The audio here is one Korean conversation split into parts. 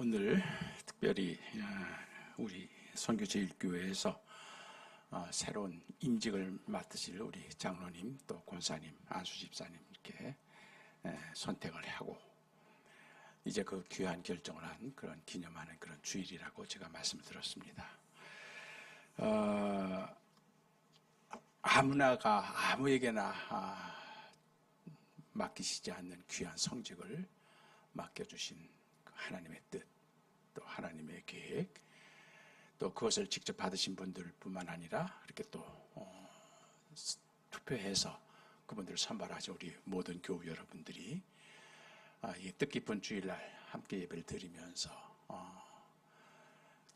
오늘 특별히 우리 선교 제1교회에서 새로운 임직을 맡으실 우리 장로님 또 권사님, 안수 집사님 이렇게 선택을 하고 이제 그 귀한 결정을 한 그런 기념하는 그런 주일이라고 제가 말씀을 드렸습니다. 아무나가 아무에게나 맡기시지 않는 귀한 성직을 맡겨주신 하나님의 뜻, 또 하나님의 계획, 또 그것을 직접 받으신 분들뿐만 아니라 이렇게 또 투표해서 그분들을 선발하신 우리 모든 교우 여러분들이 이 뜻깊은 주일날 함께 예배를 드리면서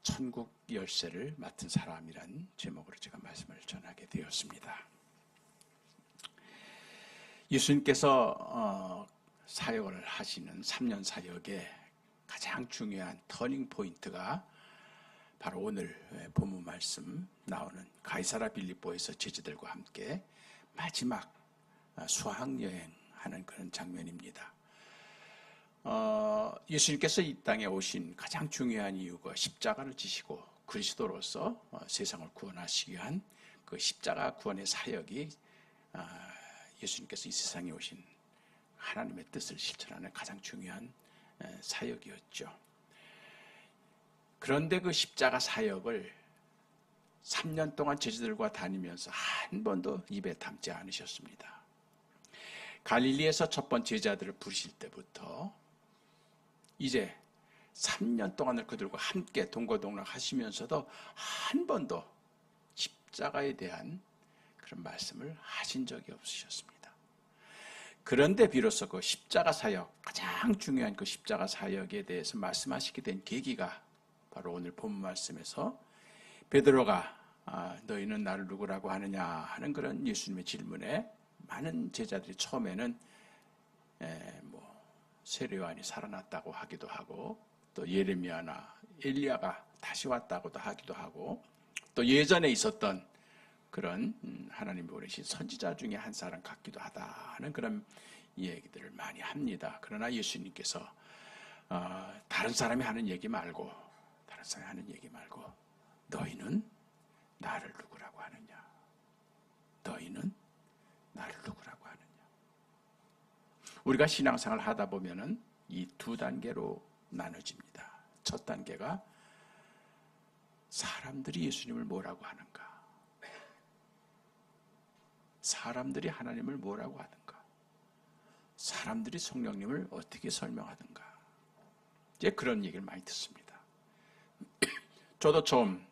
천국 열쇠를 맡은 사람이란 제목으로 제가 말씀을 전하게 되었습니다. 예수님께서 사역을 하시는 3년 사역에 가장 중요한 터닝 포인트가 바로 오늘 본문 말씀 나오는 가이사라 빌립보에서 제자들과 함께 마지막 수학여행하는 그런 장면입니다. 예수님께서 이 땅에 오신 가장 중요한 이유가 십자가를 지시고 그리스도로서 세상을 구원하시기 위한 그 십자가 구원의 사역이 예수님께서 이 세상에 오신 하나님의 뜻을 실천하는 가장 중요한 사역이었죠. 그런데 그 십자가 사역을 3년 동안 제자들과 다니면서 한 번도 입에 담지 않으셨습니다. 갈릴리에서 첫 번째 제자들을 부르실 때부터 이제 3년 동안을 그들과 함께 동거동락 하시면서도 한 번도 십자가에 대한 그런 말씀을 하신 적이 없으셨습니다. 그런데 비로소 그 십자가 사역, 가장 중요한 그 십자가 사역에 대해서 말씀하시게 된 계기가 바로 오늘 본문 말씀에서 베드로가 너희는 나를 누구라고 하느냐 하는 그런 예수님의 질문에 많은 제자들이 처음에는 세례요한이 살아났다고 하기도 하고 또 예레미야나 엘리야가 다시 왔다고도 하기도 하고 또 예전에 있었던 그런 하나님이 보내신 선지자 중에 한 사람 같기도 하다 하는 그런 얘기들을 많이 합니다. 그러나 예수님께서 다른 사람이 하는 얘기 말고 너희는 나를 누구라고 하느냐? 너희는 나를 누구라고 하느냐? 우리가 신앙생활 하다 보면은 이 두 단계로 나눠집니다. 첫 단계가 사람들이 예수님을 뭐라고 하는가? 사람들이 하나님을 뭐라고 하든가, 사람들이 성령님을 어떻게 설명하든가, 이제 그런 얘기를 많이 듣습니다. 저도 처음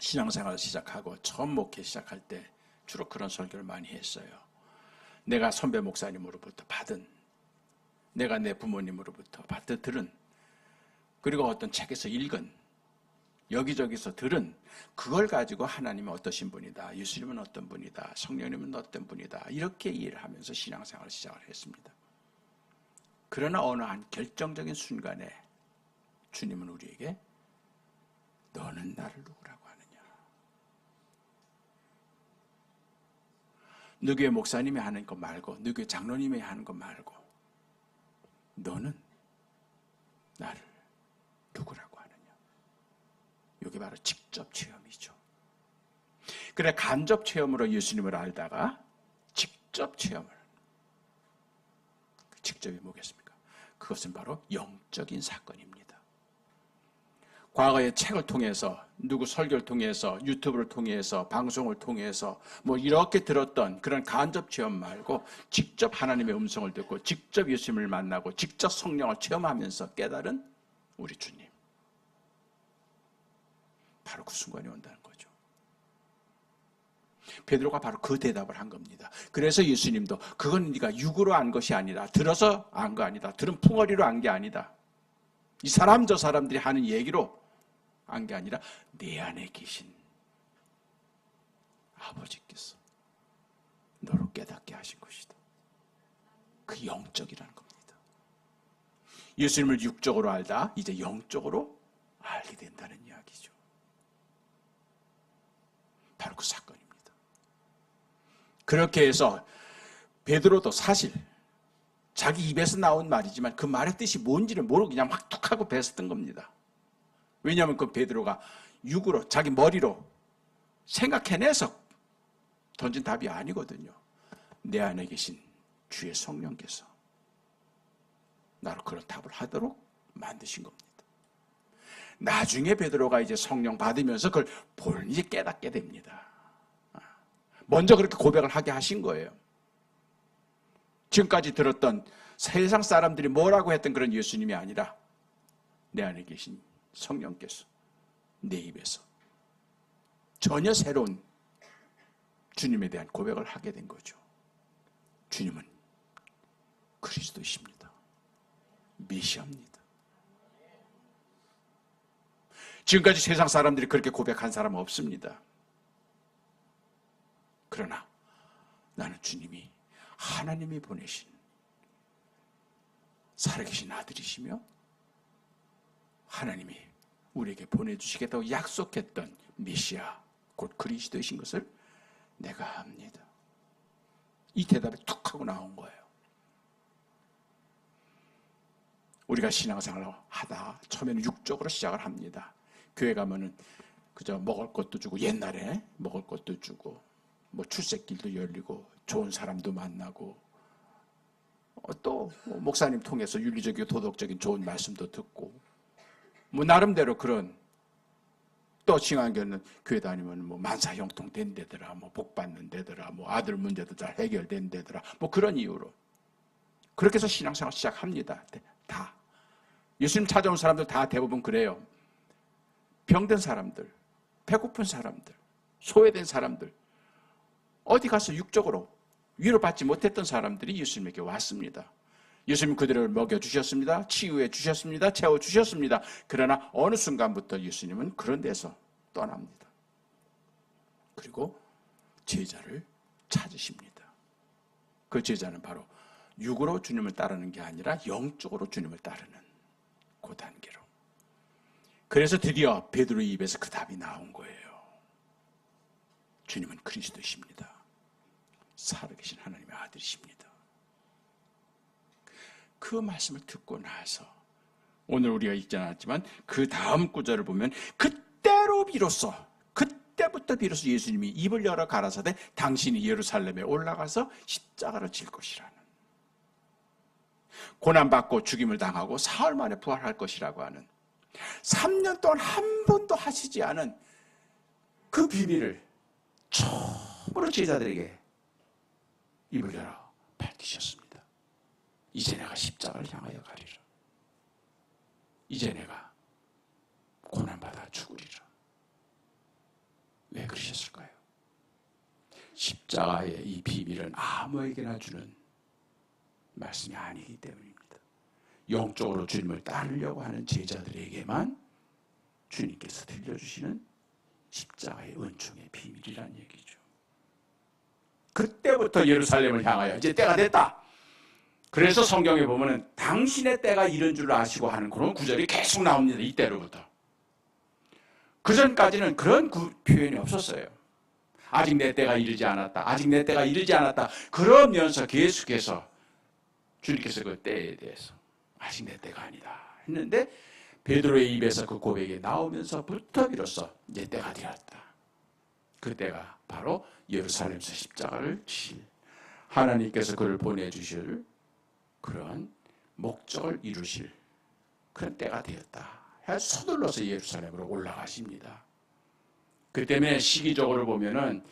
신앙생활을 시작하고 처음 목회 시작할 때 주로 그런 설교를 많이 했어요. 내가 선배 목사님으로부터 받은, 내가 내 부모님으로부터 들은, 그리고 어떤 책에서 읽은, 여기저기서 들은 그걸 가지고 하나님은 어떠신 분이다, 예수님은 어떤 분이다, 성령님은 어떤 분이다, 이렇게 이해를 하면서 신앙생활을 시작을 했습니다. 그러나 어느 한 결정적인 순간에 주님은 우리에게 너는 나를 누구라고 하느냐? 누구의 목사님이 하는 것 말고, 누구의 장로님이 하는 것 말고 너는 나를 누구라고 하느냐? 이게 바로 직접 체험이죠. 그래, 간접 체험으로 예수님을 알다가 직접 체험을, 직접이 뭐겠습니까? 그것은 바로 영적인 사건입니다. 과거의 책을 통해서, 누구 설교를 통해서, 유튜브를 통해서, 방송을 통해서 이렇게 들었던 그런 간접 체험 말고 직접 하나님의 음성을 듣고 직접 예수님을 만나고 직접 성령을 체험하면서 깨달은 우리 주님, 바로 그 순간이 온다는 거죠. 베드로가 바로 그 대답을 한 겁니다. 그래서 예수님도 그건 네가 육으로 안 것이 아니라, 들어서 안 거 아니다, 들은 풍어리로 안 게 아니다, 이 사람 저 사람들이 하는 얘기로 안 게 아니라 내 안에 계신 아버지께서 너로 깨닫게 하신 것이다. 그 영적이라는 겁니다. 예수님을 육적으로 알다 이제 영적으로 알게 된다는 이야기죠. 바로 그 사건입니다. 그렇게 해서 베드로도 사실 자기 입에서 나온 말이지만 그 말의 뜻이 뭔지를 모르고 그냥 막 툭하고 뱉었던 겁니다. 왜냐하면 그 베드로가 육으로 자기 머리로 생각해내서 던진 답이 아니거든요. 내 안에 계신 주의 성령께서 나로 그런 답을 하도록 만드신 겁니다. 나중에 베드로가 이제 성령 받으면서 그걸 이제 깨닫게 됩니다. 먼저 그렇게 고백을 하게 하신 거예요. 지금까지 들었던 세상 사람들이 뭐라고 했던 그런 예수님이 아니라 내 안에 계신 성령께서 내 입에서 전혀 새로운 주님에 대한 고백을 하게 된 거죠. 주님은 그리스도이십니다. 메시아입니다. 지금까지 세상 사람들이 그렇게 고백한 사람은 없습니다. 그러나 나는 주님이 하나님이 보내신 살아계신 아들이시며 하나님이 우리에게 보내주시겠다고 약속했던 메시아 곧 그리스도이신 것을 내가 압니다. 이 대답이 툭 하고 나온 거예요. 우리가 신앙생활을 하다 처음에는 육적으로 시작을 합니다. 교회 가면은 그저 먹을 것도 주고, 옛날에 먹을 것도 주고, 뭐 출세길도 열리고, 좋은 사람도 만나고, 또 목사님 통해서 윤리적이고 도덕적인 좋은 말씀도 듣고, 뭐 나름대로 그런, 또 신앙교는 교회 다니면 뭐 만사형통 된 데더라, 뭐 복 받는 데더라, 뭐 아들 문제도 잘 해결된 데더라, 뭐 그런 이유로 그렇게 해서 신앙생활 시작합니다. 다 예수님 찾아온 사람들 다 대부분 그래요. 병든 사람들, 배고픈 사람들, 소외된 사람들, 어디 가서 육적으로 위로받지 못했던 사람들이 예수님에게 왔습니다. 예수님 그들을 먹여주셨습니다. 치유해 주셨습니다. 채워주셨습니다. 그러나 어느 순간부터 예수님은 그런 데서 떠납니다. 그리고 제자를 찾으십니다. 그 제자는 바로 육으로 주님을 따르는 게 아니라 영적으로 주님을 따르는 그 단계로. 그래서 드디어 베드로의 입에서 그 답이 나온 거예요. 주님은 그리스도이십니다. 살아계신 하나님의 아들이십니다. 그 말씀을 듣고 나서 오늘 우리가 읽지 않았지만 그 다음 구절을 보면 그때로 비로소, 그때부터 비로소 예수님이 입을 열어 가라사대 당신이 예루살렘에 올라가서 십자가를 질 것이라는, 고난받고 죽임을 당하고 사흘 만에 부활할 것이라고 하는, 3년 동안 한 번도 하시지 않은 그 비밀을 처음으로 제자들에게 입을 열어 밝히셨습니다. 이제 내가 십자가를 향하여 가리라. 이제 내가 고난받아 죽으리라. 왜 그러셨을까요? 십자가의 이 비밀은 아무에게나 주는 말씀이 아니기 때문입니다. 영적으로 주님을 따르려고 하는 제자들에게만 주님께서 들려주시는 십자가의 은총의 비밀이라는 얘기죠. 그때부터 예루살렘을 향하여 이제 때가 됐다. 그래서 성경에 보면은 당신의 때가 이른 줄 아시고 하는 그런 구절이 계속 나옵니다. 이때로부터. 그전까지는 그런 표현이 없었어요. 아직 내 때가 이르지 않았다. 아직 내 때가 이르지 않았다. 그러면서 계속해서 주님께서 그 때에 대해서 아직 내 때가 아니다 했는데, 베드로의 입에서 그 고백이 나오면서부터 비로소 이제 때가 되었다. 그 때가 바로 예루살렘에서 십자가를 지실, 하나님께서 그를 보내주실 그런 목적을 이루실 그런 때가 되었다. 서둘러서 예루살렘으로 올라가십니다. 그 때문에 시기적으로 보면은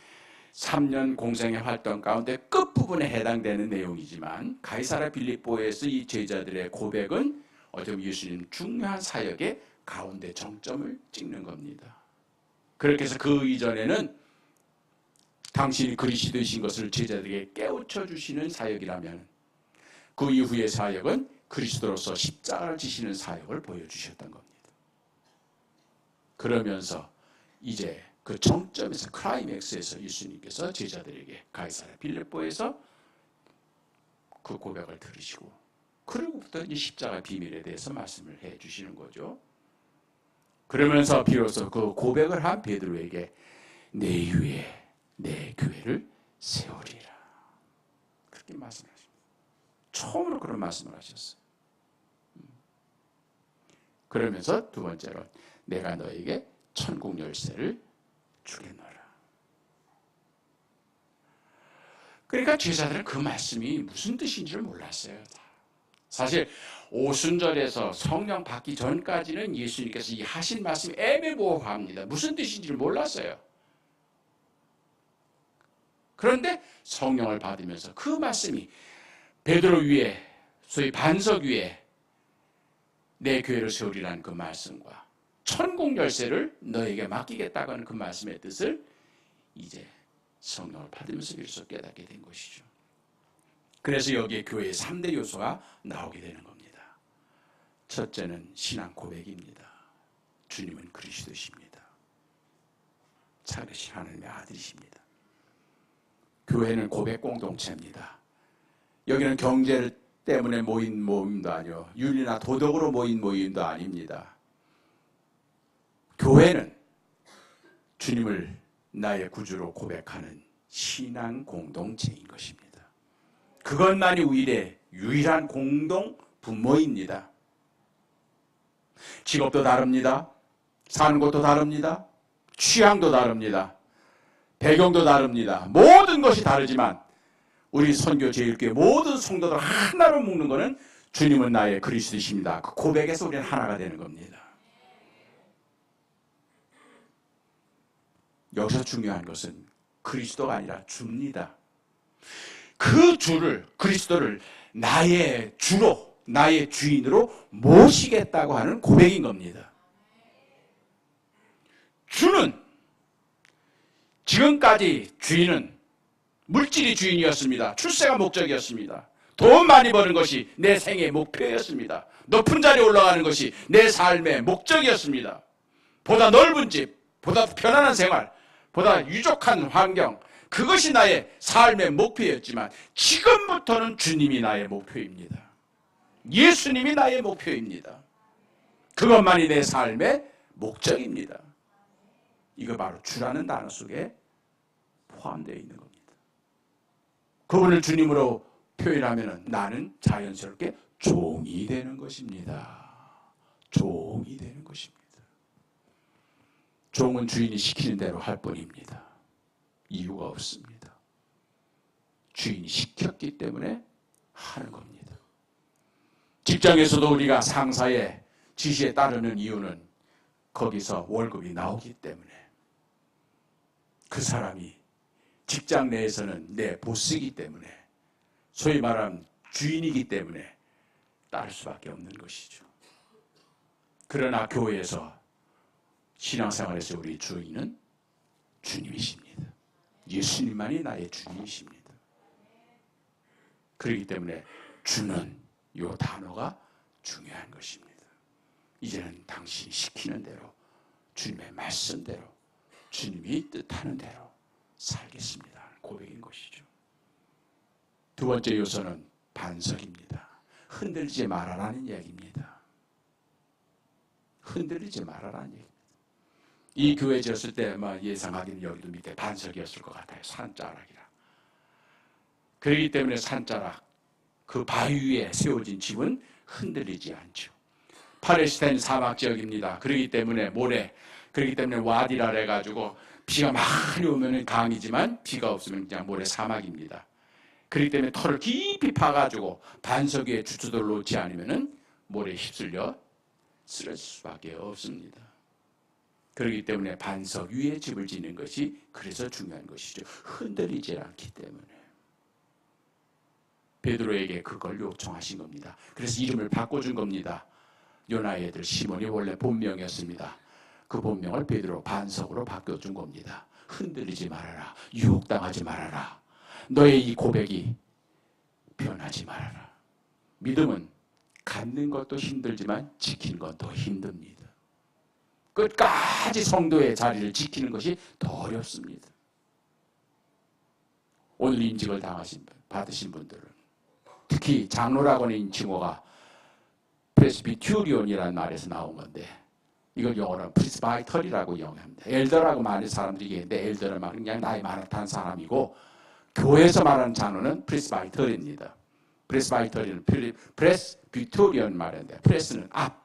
3년 공생의 활동 가운데 끝부분에 해당되는 내용이지만, 가이사랴 빌립보에서 이 제자들의 고백은 어떻게 보면 예수님 중요한 사역의 가운데 정점을 찍는 겁니다. 그렇게 해서 그 이전에는 당신이 그리스도이신 것을 제자들에게 깨우쳐 주시는 사역이라면, 그 이후의 사역은 그리스도로서 십자가를 지시는 사역을 보여주셨던 겁니다. 그러면서 이제 그 정점에서, 클라이맥스에서 예수님께서 제자들에게 가이사랴 빌립보에서 그 고백을 들으시고, 그리고부터 이 십자가 비밀에 대해서 말씀을 해 주시는 거죠. 그러면서 비로소 그 고백을 한 베드로에게 내 이후에 내 교회를 세우리라, 그렇게 말씀하십니다. 처음으로 그런 말씀을 하셨어요. 그러면서 두 번째로 내가 너에게 천국 열쇠를 주겠노라. 그러니까 제자들은 그 말씀이 무슨 뜻인지를 몰랐어요. 사실 오순절에서 성령 받기 전까지는 예수님께서 이 하신 말씀이 애매모호합니다. 무슨 뜻인지를 몰랐어요. 그런데 성령을 받으면서 그 말씀이 베드로 위에, 소위 반석 위에 내 교회를 세우리라는 그 말씀과 천국 열쇠를 너에게 맡기겠다고 하는 그 말씀의 뜻을 이제 성령을 받으면서 비로소 깨닫게 된 것이죠. 그래서 여기에 교회의 3대 요소가 나오게 되는 겁니다. 첫째는 신앙 고백입니다. 주님은 그리스도이십니다. 살으신 하나님의 아들이십니다. 교회는 고백 공동체입니다. 여기는 경제 때문에 모인 모임도 아니요, 윤리나 도덕으로 모인 모임도 아닙니다. 교회는 주님을 나의 구주로 고백하는 신앙 공동체인 것입니다. 그것만이 우리의 유일한 공동 분모입니다. 직업도 다릅니다. 사는 곳도 다릅니다. 취향도 다릅니다. 배경도 다릅니다. 모든 것이 다르지만 우리 선교 제일교회 모든 성도들 하나로 묶는 것은 주님은 나의 그리스도이십니다. 그 고백에서 우리는 하나가 되는 겁니다. 여기서 중요한 것은 그리스도가 아니라 주입니다. 그 주를, 그리스도를 나의 주로, 나의 주인으로 모시겠다고 하는 고백인 겁니다. 주는, 지금까지 주인은 물질이 주인이었습니다. 출세가 목적이었습니다. 돈 많이 버는 것이 내 생의 목표였습니다. 높은 자리에 올라가는 것이 내 삶의 목적이었습니다. 보다 넓은 집, 보다 편안한 생활, 보다 유족한 환경, 그것이 나의 삶의 목표였지만 지금부터는 주님이 나의 목표입니다. 예수님이 나의 목표입니다. 그것만이 내 삶의 목적입니다. 이거 바로 주라는 단어 속에 포함되어 있는 겁니다. 그분을 주님으로 표현하면 나는 자연스럽게 종이 되는 것입니다. 종이 되는 것입니다. 종은 주인이 시키는 대로 할 뿐입니다. 이유가 없습니다. 주인이 시켰기 때문에 하는 겁니다. 직장에서도 우리가 상사의 지시에 따르는 이유는 거기서 월급이 나오기 때문에, 그 사람이 직장 내에서는 내 보스이기 때문에, 소위 말하는 주인이기 때문에 따를 수밖에 없는 것이죠. 그러나 교회에서, 신앙생활에서 우리 주인은 주님이십니다. 예수님만이 나의 주님이십니다. 그렇기 때문에 주는 이 단어가 중요한 것입니다. 이제는 당신이 시키는 대로, 주님의 말씀대로, 주님이 뜻하는 대로 살겠습니다. 고백인 것이죠. 두 번째 요소는 반석입니다. 흔들리지 말아라는 얘기입니다. 흔들리지 말아라는 얘기입니다. 이 교회 지었을 때 예상하기는 여기도 밑에 반석이었을 것 같아요. 산자락이라. 그렇기 때문에 산자락, 그 바위 위에 세워진 집은 흔들리지 않죠. 팔레스타인 사막 지역입니다. 그렇기 때문에 모래, 그렇기 때문에 와디라 해가지고 비가 많이 오면 강이지만 비가 없으면 그냥 모래 사막입니다. 그렇기 때문에 털을 깊이 파가지고 반석 위에 주저돌 놓지 않으면 모래에 휩쓸려 쓰러질 수밖에 없습니다. 그렇기 때문에 반석 위에 집을 짓는 것이 그래서 중요한 것이죠. 흔들리지 않기 때문에. 베드로에게 그걸 요청하신 겁니다. 그래서 이름을 바꿔준 겁니다. 요나의 애들 시몬이 원래 본명이었습니다. 그 본명을 베드로 반석으로 바꿔준 겁니다. 흔들리지 말아라. 유혹당하지 말아라. 너의 이 고백이 변하지 말아라. 믿음은 갖는 것도 힘들지만 지키는 건 더 힘듭니다. 끝까지 성도의 자리를 지키는 것이 더 어렵습니다. 오늘 임직을 받으신 분들은, 특히 장로라고 하는 칭호가 프레스비튜리온이라는 말에서 나온 건데, 이걸 영어로 프리스바이털이라고 영어합니다. 엘더라고 말하는 사람들이 얘기했는데, 엘더를 말하는 그냥 나이 많다는 사람이고, 교회에서 말하는 장로는 프리스바이털입니다. 프레스바이터리언, 프레스비토리언 말인데 프레스는 앞,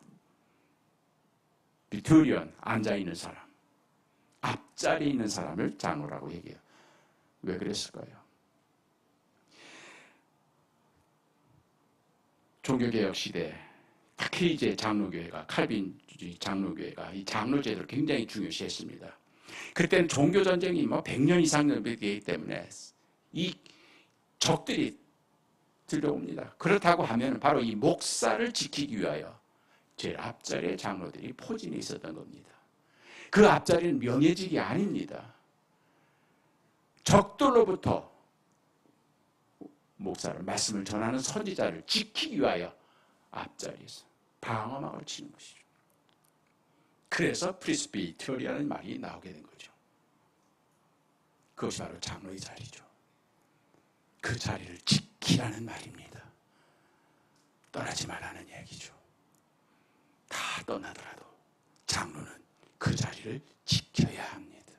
비토리언 앉아있는 사람, 앞자리에 있는 사람을 장로라고 얘기해요. 왜 그랬을까요? 종교개혁 시대, 특히 이제 장로교회가, 칼빈주의 장로교회가 이 장로제도를 굉장히 중요시했습니다. 그때는 종교전쟁이 뭐 100년 이상 되기 때문에 이 적들이 들려옵니다. 그렇다고 하면 바로 이 목사를 지키기 위하여 제일 앞자리에 장로들이 포진해 있었던 겁니다. 그 앞자리는 명예직이 아닙니다. 적들로부터 목사를, 말씀을 전하는 선지자를 지키기 위하여 앞자리에서 방어막을 치는 것이죠. 그래서 프리스비테리안의 말이 나오게 된 거죠. 그것이 바로 장로의 자리죠. 그 자리를 지키라는 말입니다. 떠나지 말라는 얘기죠. 다 떠나더라도 장로는 그 자리를 지켜야 합니다.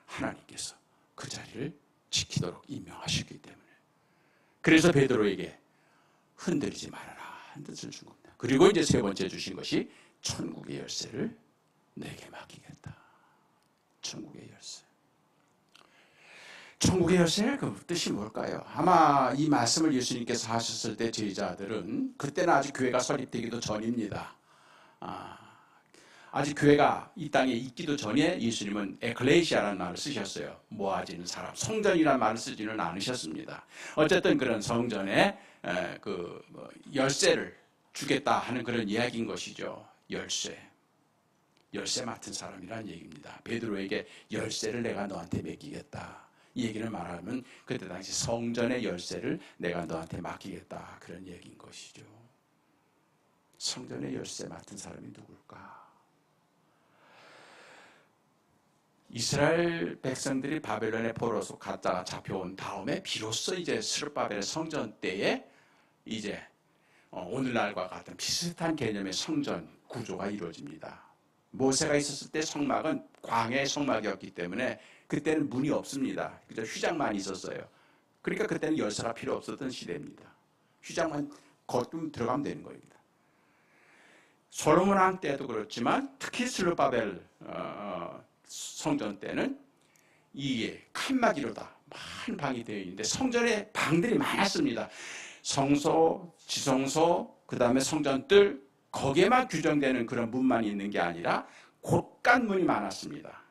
하나님께서 그 자리를 지키도록 임명하셨기 때문에. 그래서 베드로에게 흔들리지 말아라 한 뜻을 준 겁니다. 그리고 이제 세 번째 주신 것이 천국의 열쇠를 내게 맡기겠다. 천국의 열쇠. 천국의 열쇠 그 뜻이 뭘까요? 아마 이 말씀을 예수님께서 하셨을 때 제자들은 그때는 아직 교회가 설립되기도 전입니다. 아직 교회가 이 땅에 있기도 전에 예수님은 에클레시아라는 말을 쓰셨어요. 모아지는 사람, 성전이라는 말을 쓰지는 않으셨습니다. 어쨌든 그런 성전에 열쇠를 주겠다 하는 그런 이야기인 것이죠. 열쇠 맡은 사람이라는 얘기입니다. 베드로에게 열쇠를 내가 너한테 맡기겠다. 이 얘기를 말하면 그때 당시 성전의 열쇠를 내가 너한테 맡기겠다. 그런 얘기인 것이죠. 성전의 열쇠 맡은 사람이 누굴까? 이스라엘 백성들이 바벨론의 포로로 갔다가 잡혀온 다음에 비로소 이제 스룹바벨 성전 때에 이제 오늘날과 같은 비슷한 개념의 성전 구조가 이루어집니다. 모세가 있었을 때 성막은 광야의 성막이었기 때문에 그때는 문이 없습니다. 그저 휘장만 있었어요. 그러니까 그때는 열쇠가 필요 없었던 시대입니다. 휘장만 거좀 들어가면 되는 겁니다. 솔로몬 왕 때도 그렇지만 특히 스룹바벨 성전 때는 이게 칸막이로 다 많은 방이 되어 있는데 성전에 방들이 많았습니다. 성소, 지성소, 그 다음에 성전뜰 거기에만 규정되는 그런 문만 있는 게 아니라 곳간 문이 많았습니다.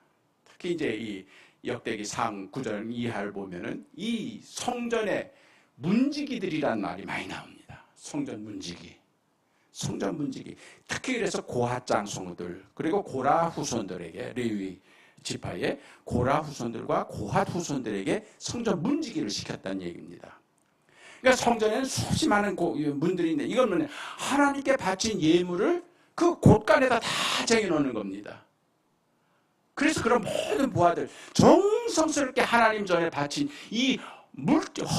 특히 이제 이 역대기 상 9절 이하를 보면은 이 성전의 문지기들이란 말이 많이 나옵니다. 성전 문지기. 성전 문지기. 특히 그래서 고핫 장성들 그리고 고라 후손들에게 레위 지파의 고라 후손들과 고핫 후손들에게 성전 문지기를 시켰다는 얘기입니다. 그러니까 성전에는 수없이 많은 문들이 있는데 이건 하나님께 바친 예물을 그 곳간에다 다 쟁여놓는 겁니다. 그래서 그런 모든 부하들 정성스럽게 하나님 전에 바친 이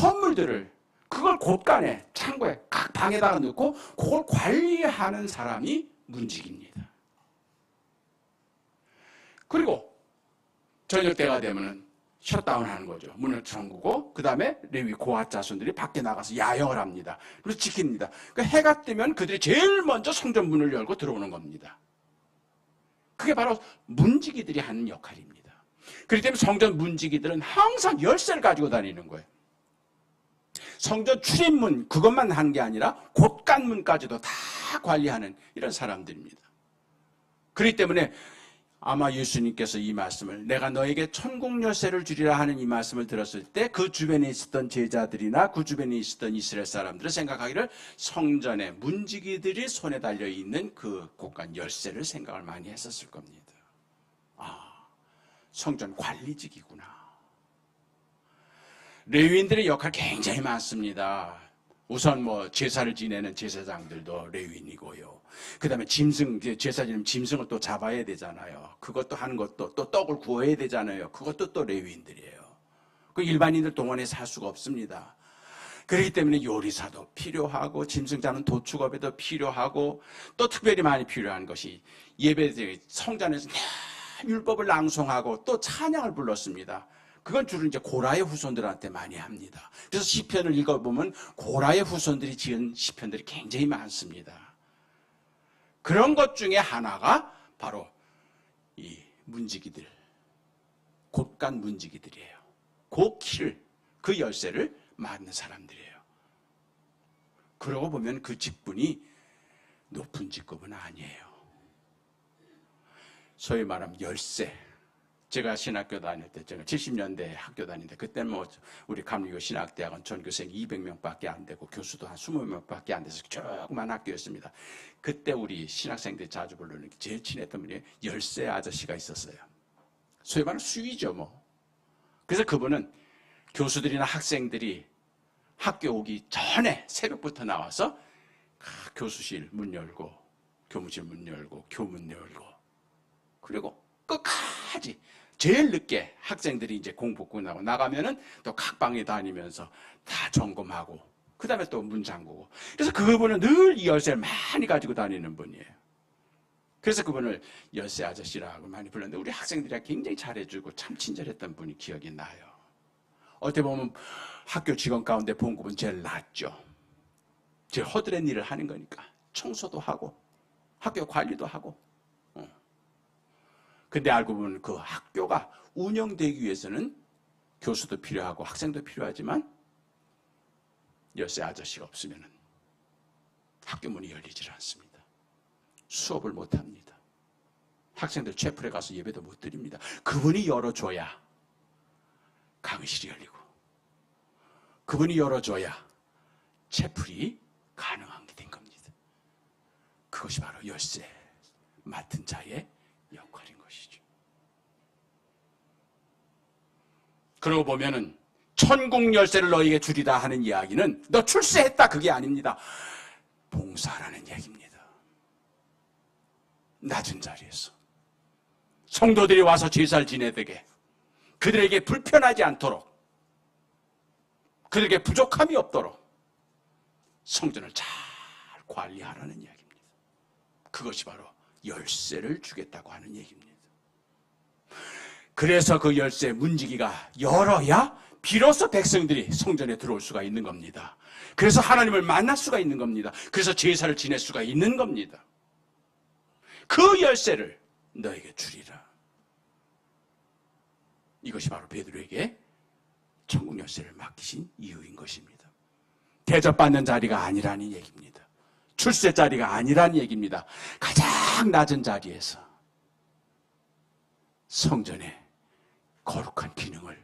헌물들을 그걸 곳간에 창고에 각 방에다가 넣고 그걸 관리하는 사람이 문지기입니다. 그리고 저녁 때가 되면은 셧다운하는 거죠. 문을 잠그고 그 다음에 레위 고핫 자손들이 밖에 나가서 야영을 합니다. 그래서 지킵니다. 그러니까 해가 뜨면 그들이 제일 먼저 성전 문을 열고 들어오는 겁니다. 그게 바로 문지기들이 하는 역할입니다. 그렇기 때문에 성전 문지기들은 항상 열쇠를 가지고 다니는 거예요. 성전 출입문 그것만 하는 게 아니라 곳간문까지도 다 관리하는 이런 사람들입니다. 그렇기 때문에 아마 예수님께서 이 말씀을 내가 너에게 천국 열쇠를 주리라 하는 이 말씀을 들었을 때 그 주변에 있었던 제자들이나 그 주변에 있었던 이스라엘 사람들은 생각하기를 성전의 문지기들이 손에 달려있는 그 곳간 열쇠를 생각을 많이 했었을 겁니다. 성전 관리직이구나. 레위인들의 역할 굉장히 많습니다. 우선 제사를 지내는 제사장들도 레위인이고요. 그 다음에 제사 지내면 짐승을 또 잡아야 되잖아요. 그것도 하는 것도 또 떡을 구워야 되잖아요. 그것도 또 레위인들이에요. 그 일반인들 동원해서 할 수가 없습니다. 그렇기 때문에 요리사도 필요하고 짐승 잡는 도축업에도 필요하고 또 특별히 많이 필요한 것이 예배 성전에서 율법을 낭송하고 또 찬양을 불렀습니다. 그건 주로 이제 고라의 후손들한테 많이 합니다. 그래서 시편을 읽어보면 고라의 후손들이 지은 시편들이 굉장히 많습니다. 그런 것 중에 하나가 바로 이 문지기들, 곳간 문지기들이에요. 그 키를, 그 열쇠를 맡는 사람들이에요. 그러고 보면 그 직분이 높은 직급은 아니에요. 소위 말하면 열쇠. 제가 신학교 다닐 때, 제가 70년대에 학교 다니는데, 그때는 뭐 우리 감리교 신학대학은 전교생 200명밖에 안 되고 교수도 한 20명밖에 안 돼서 조그만 학교였습니다. 그때 우리 신학생들이 자주 부르는 제일 친했던 분이 열쇠 아저씨가 있었어요. 소위 말하는 수위죠 뭐. 그래서 그분은 교수들이나 학생들이 학교 오기 전에 새벽부터 나와서 교수실 문 열고, 교무실 문 열고, 교문 열고, 그리고 끝까지 제일 늦게 학생들이 이제 공부 끝나고 나가면은 또 각 방에 다니면서 다 점검하고, 그 다음에 또 문 잠그고. 그래서 그분은 늘 이 열쇠를 많이 가지고 다니는 분이에요. 그래서 그분을 열쇠 아저씨라고 많이 불렀는데, 우리 학생들이 굉장히 잘해주고 참 친절했던 분이 기억이 나요. 어떻게 보면 학교 직원 가운데 봉급은 제일 낮죠. 제일 허드렛 일을 하는 거니까. 청소도 하고, 학교 관리도 하고. 근데 알고 보면 그 학교가 운영되기 위해서는 교수도 필요하고 학생도 필요하지만 열쇠 아저씨가 없으면 학교 문이 열리질 않습니다. 수업을 못 합니다. 학생들 채플에 가서 예배도 못 드립니다. 그분이 열어줘야 강의실이 열리고, 그분이 열어줘야 채플이 가능한 게 된 겁니다. 그것이 바로 열쇠 맡은 자의 역할인 것이죠. 그러고 보면은 천국 열쇠를 너에게 주리다 하는 이야기는 너 출세했다 그게 아닙니다. 봉사라는 얘기입니다. 낮은 자리에서 성도들이 와서 제사를 지내되게, 그들에게 불편하지 않도록, 그들에게 부족함이 없도록 성전을 잘 관리하라는 이야기입니다. 그것이 바로 열쇠를 주겠다고 하는 얘기입니다. 그래서 그 열쇠 문지기가 열어야 비로소 백성들이 성전에 들어올 수가 있는 겁니다. 그래서 하나님을 만날 수가 있는 겁니다. 그래서 제사를 지낼 수가 있는 겁니다. 그 열쇠를 너에게 주리라. 이것이 바로 베드로에게 천국 열쇠를 맡기신 이유인 것입니다. 대접받는 자리가 아니라는 얘기입니다. 출세 자리가 아니라는 얘기입니다. 가장 낮은 자리에서 성전의 거룩한 기능을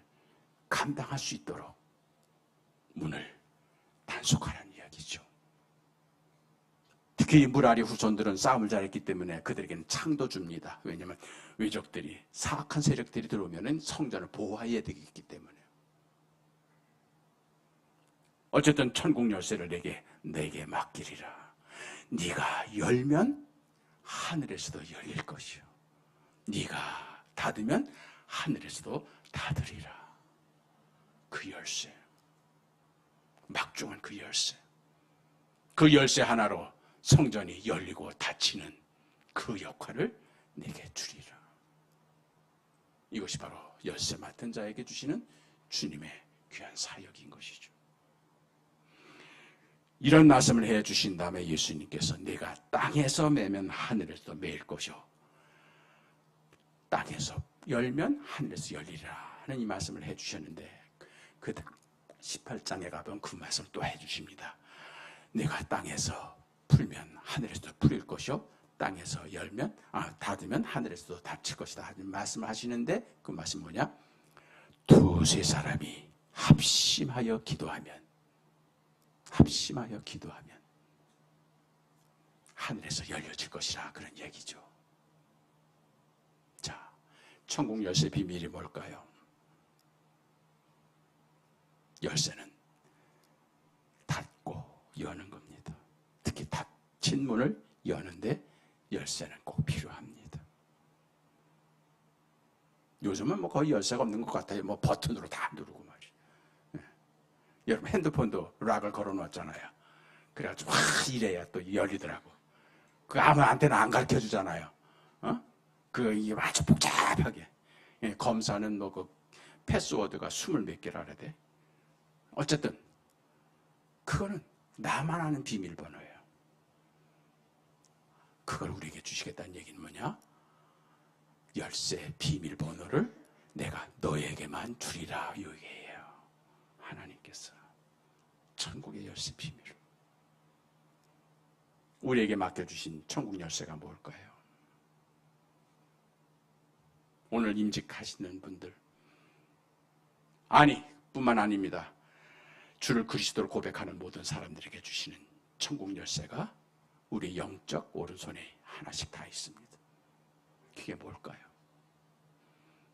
감당할 수 있도록 문을 단속하라는 이야기죠. 특히 무라리 후손들은 싸움을 잘했기 때문에 그들에게는 창도 줍니다. 왜냐하면 외적들이, 사악한 세력들이 들어오면 성전을 보호해야 되기 때문에. 어쨌든 천국 열쇠를 내게 맡기리라. 네가 열면 하늘에서도 열릴 것이요, 네가 닫으면 하늘에서도 닫으리라. 그 열쇠, 막중한 그 열쇠, 그 열쇠 하나로 성전이 열리고 닫히는 그 역할을 내게 주리라. 이것이 바로 열쇠 맡은 자에게 주시는 주님의 귀한 사역인 것이죠. 이런 말씀을 해주신 다음에 예수님께서 내가 땅에서 매면 하늘에서 매일 것이요, 땅에서 열면 하늘에서 열리라 하는 이 말씀을 해주셨는데, 그 18장에 가면 그 말씀을 또 해주십니다. 내가 땅에서 풀면 하늘에서도 풀릴 것이요, 땅에서 닫으면 하늘에서도 닫힐 것이다 하는 말씀을 하시는데, 그 말씀이 뭐냐? 두세 사람이 합심하여 기도하면 하늘에서 열려질 것이라, 그런 얘기죠. 자, 천국 열쇠 비밀이 뭘까요? 열쇠는 닫고 여는 겁니다. 특히 닫힌 문을 여는데 열쇠는 꼭 필요합니다. 요즘은 뭐 거의 열쇠가 없는 것 같아요. 뭐 버튼으로 다 누르고 말이죠. 여러분 핸드폰도 락을 걸어놓았잖아요. 그래가지고 이래야 또 열리더라고. 그 아무한테나 안 가르쳐 주잖아요. 이게 아주 복잡하게. 검사는 뭐 그 패스워드가 20몇 개라 그래야 돼. 어쨌든 그거는 나만 아는 비밀번호예요. 그걸 우리에게 주시겠다는 얘기는 뭐냐? 열쇠 비밀번호를 내가 너에게만 주리라, 이 얘기예요. 하나님께서 천국의 열쇠 비밀을 우리에게 맡겨주신 천국 열쇠가 뭘까요? 오늘 임직하시는 분들, 아니 뿐만 아닙니다. 주를 그리스도로 고백하는 모든 사람들에게 주시는 천국 열쇠가 우리 영적 오른손에 하나씩 다 있습니다. 그게 뭘까요?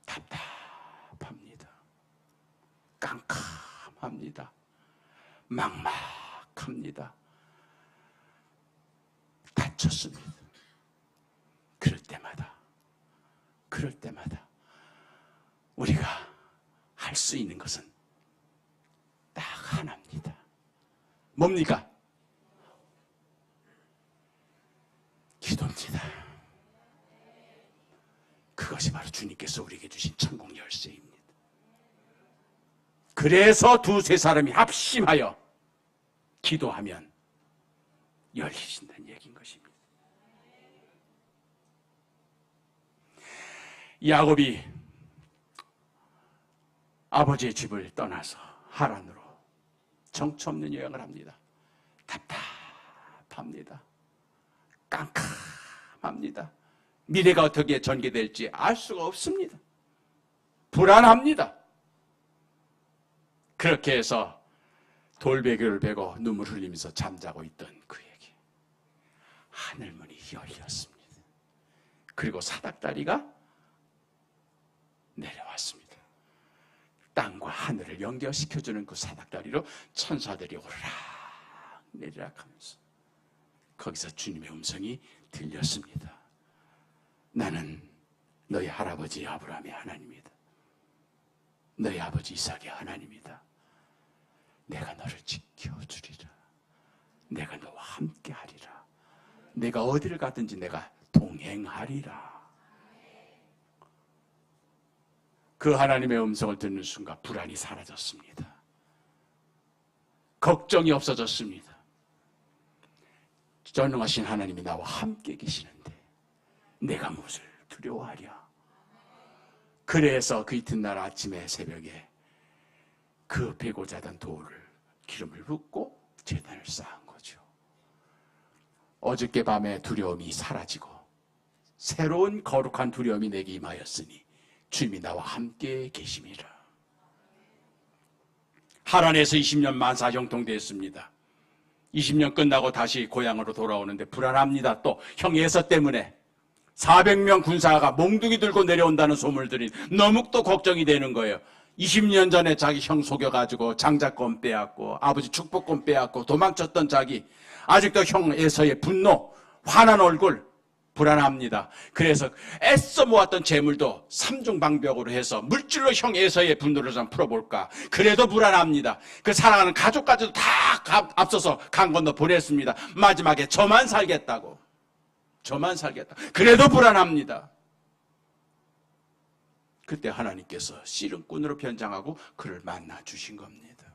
답답합니다. 깜깜합니다. 막막합니다. 다쳤습니다. 그럴 때마다 우리가 할 수 있는 것은 딱 하나입니다. 뭡니까? 기도입니다. 그것이 바로 주님께서 우리에게 주신 천국 열쇠입니다. 그래서 두세 사람이 합심하여 기도하면 열리신다는 얘기인 것입니다. 야곱이 아버지의 집을 떠나서 하란으로 정처 없는 여행을 합니다. 답답합니다. 깜깜합니다. 미래가 어떻게 전개될지 알 수가 없습니다. 불안합니다. 그렇게 해서 돌베개를 베고 눈물 흘리면서 잠자고 있던 그에게 하늘문이 열렸습니다. 그리고 사닥다리가 내려왔습니다. 땅과 하늘을 연결시켜주는 그 사닥다리로 천사들이 오르락 내리락 하면서 거기서 주님의 음성이 들렸습니다. 나는 너희 할아버지 아브라함의 하나님이다. 너희 아버지 이삭의 하나님이다. 내가 너를 지켜주리라. 내가 너와 함께하리라. 내가 어디를 가든지 내가 동행하리라. 그 하나님의 음성을 듣는 순간 불안이 사라졌습니다. 걱정이 없어졌습니다. 전능하신 하나님이 나와 함께 계시는데 내가 무엇을 두려워하랴. 그래서 그 이튿날 아침에 새벽에 그 베고 자던 돌을 기름을 붓고 제단을 쌓은 거죠. 어저께 밤에 두려움이 사라지고 새로운 거룩한 두려움이 내게 임하였으니 주님이 나와 함께 계심이라. 하란에서 20년 만사 형통됐습니다. 20년 끝나고 다시 고향으로 돌아오는데 불안합니다. 또 형 예서 때문에 400명 군사가 몽둥이 들고 내려온다는 소문을 들으니 너무 또 걱정이 되는 거예요. 20년 전에 자기 형 속여가지고 장자권 빼앗고 아버지 축복권 빼앗고 도망쳤던 자기, 아직도 형 에서의 분노, 화난 얼굴, 불안합니다. 그래서 애써 모았던 재물도 삼중방벽으로 해서 물질로 형 에서의 분노를 좀 풀어볼까. 그래도 불안합니다. 그 사랑하는 가족까지도 다 앞서서 강 건너 보냈습니다. 마지막에 저만 살겠다고. 그래도 불안합니다. 그때 하나님께서 씨름꾼으로 변장하고 그를 만나 주신 겁니다.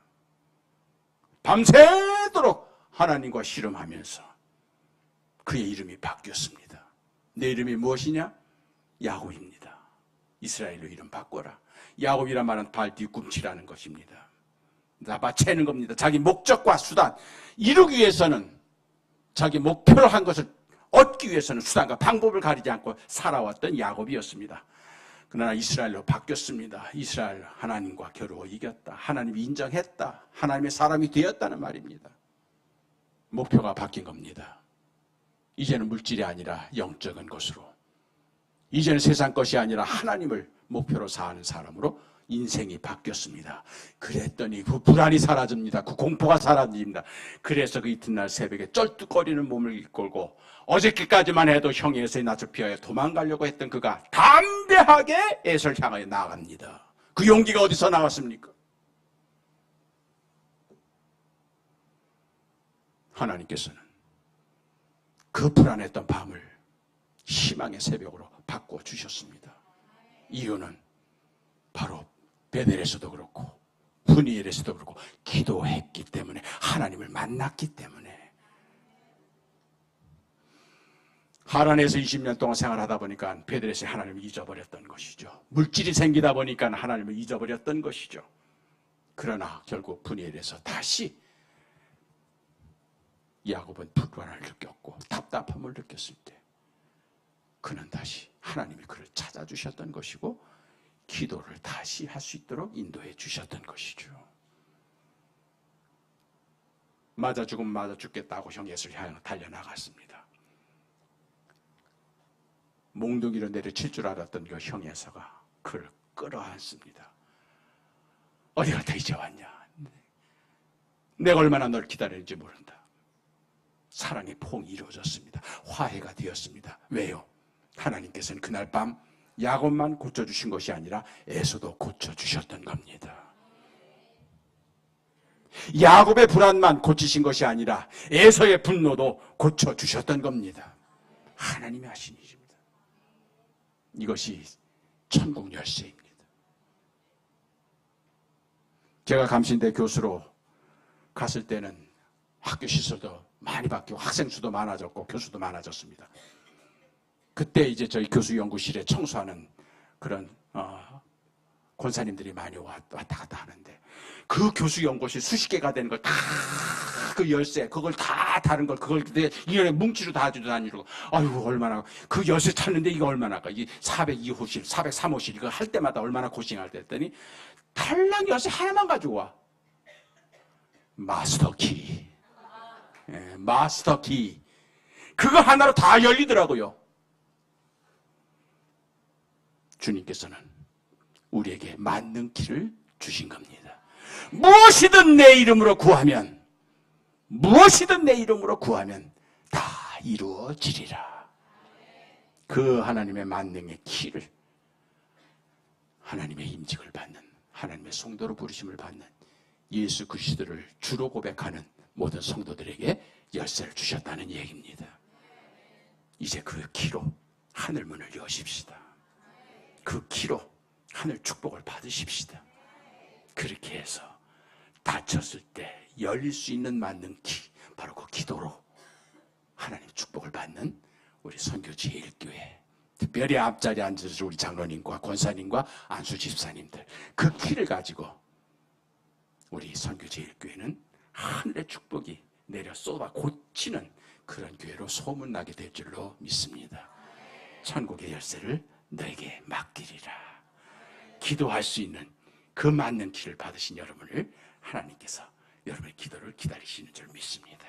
밤새도록 하나님과 씨름하면서 그의 이름이 바뀌었습니다. 내 이름이 무엇이냐? 야곱입니다. 이스라엘로 이름 바꿔라. 야곱이란 말은 발 뒤꿈치라는 것입니다. 잡아채는 겁니다. 자기 목적과 수단, 이루기 위해서는, 자기 목표로 한 것을 얻기 위해서는 수단과 방법을 가리지 않고 살아왔던 야곱이었습니다. 그러나 이스라엘로 바뀌었습니다. 이스라엘 하나님과 겨루어 이겼다. 하나님이 인정했다. 하나님의 사람이 되었다는 말입니다. 목표가 바뀐 겁니다. 이제는 물질이 아니라 영적인 것으로, 이제는 세상 것이 아니라 하나님을 목표로 사는 사람으로 인생이 바뀌었습니다. 그랬더니 그 불안이 사라집니다. 그 공포가 사라집니다. 그래서 그 이튿날 새벽에 쩔뚝거리는 몸을 이끌고 어저께까지만 해도 형이 에서의 낯을 피하여 도망가려고 했던 그가 담대하게 에서를 향하여 나아갑니다. 그 용기가 어디서 나왔습니까? 하나님께서는 그 불안했던 밤을 희망의 새벽으로 바꿔주셨습니다. 이유는 바로 베델에서도 그렇고 푸니엘에서도 그렇고 기도했기 때문에, 하나님을 만났기 때문에. 하란에서 20년 동안 생활하다 보니까 베델에서 하나님을 잊어버렸던 것이죠. 물질이 생기다 보니까 하나님을 잊어버렸던 것이죠. 그러나 결국 푸니엘에서 다시 야곱은 불안을 느꼈고 답답함을 느꼈을 때 그는 다시 하나님이 그를 찾아주셨던 것이고 기도를 다시 할 수 있도록 인도해 주셨던 것이죠. 맞아 죽으면 맞아 죽겠다고 형 예수를 향해 달려나갔습니다. 몽둥이로 내려칠 줄 알았던 그 형 예수가 그를 끌어안습니다. 어디 갔다 이제 왔냐? 내가 얼마나 널 기다렸는지 모른다. 사랑의 포옹이 이루어졌습니다. 화해가 되었습니다. 왜요? 하나님께서는 그날 밤 야곱만 고쳐주신 것이 아니라 에서도 고쳐주셨던 겁니다. 야곱의 불안만 고치신 것이 아니라 에서의 분노도 고쳐주셨던 겁니다. 하나님이 하신 일입니다. 이것이 천국 열쇠입니다. 제가 감신대 교수로 갔을 때는 학교 시설도 많이 바뀌고 학생 수도 많아졌고 교수도 많아졌습니다. 그때 이제 저희 교수 연구실에 청소하는 그런 권사님들이 많이 왔다 갔다 하는데 그 교수 연구실 수십 개가 되는 걸 다 그 열쇠 그걸 다 다른 걸 그걸 이게 뭉치로 다 다니고 아유 얼마나 그 열쇠 찾는데 이거 얼마나까 이 402호실 403호실 이거 할 때마다 얼마나 고생할 때 했더니 탈락 열쇠 하나만 가지고 와. 마스터키. 예, 마스터키. 그거 하나로 다 열리더라고요. 주님께서는 우리에게 맞는 길을 주신 겁니다. 무엇이든 내 이름으로 구하면 무엇이든 내 이름으로 구하면 다 이루어지리라. 그 하나님의 만능의 길을 하나님의 임직을 받는 하나님의 성도로 부르심을 받는 예수 그리스도를 주로 고백하는 모든 성도들에게 열쇠를 주셨다는 얘기입니다. 이제 그 키로 하늘 문을 여십시다. 그 키로 하늘 축복을 받으십시다. 그렇게 해서 다쳤을 때 열릴 수 있는 맞는 키, 바로 그 기도로 하나님 축복을 받는 우리 선교제일교회, 특별히 앞자리에 앉으신 우리 장로님과 권사님과 안수 집사님들, 그 키를 가지고 우리 선교제일교회는 하늘의 축복이 내려 쏟아 고치는 그런 교회로 소문나게 될 줄로 믿습니다. 천국의 열쇠를 너에게 맡기리라. 기도할 수 있는 그 맞는 길을 받으신 여러분을 하나님께서 여러분의 기도를 기다리시는 줄 믿습니다.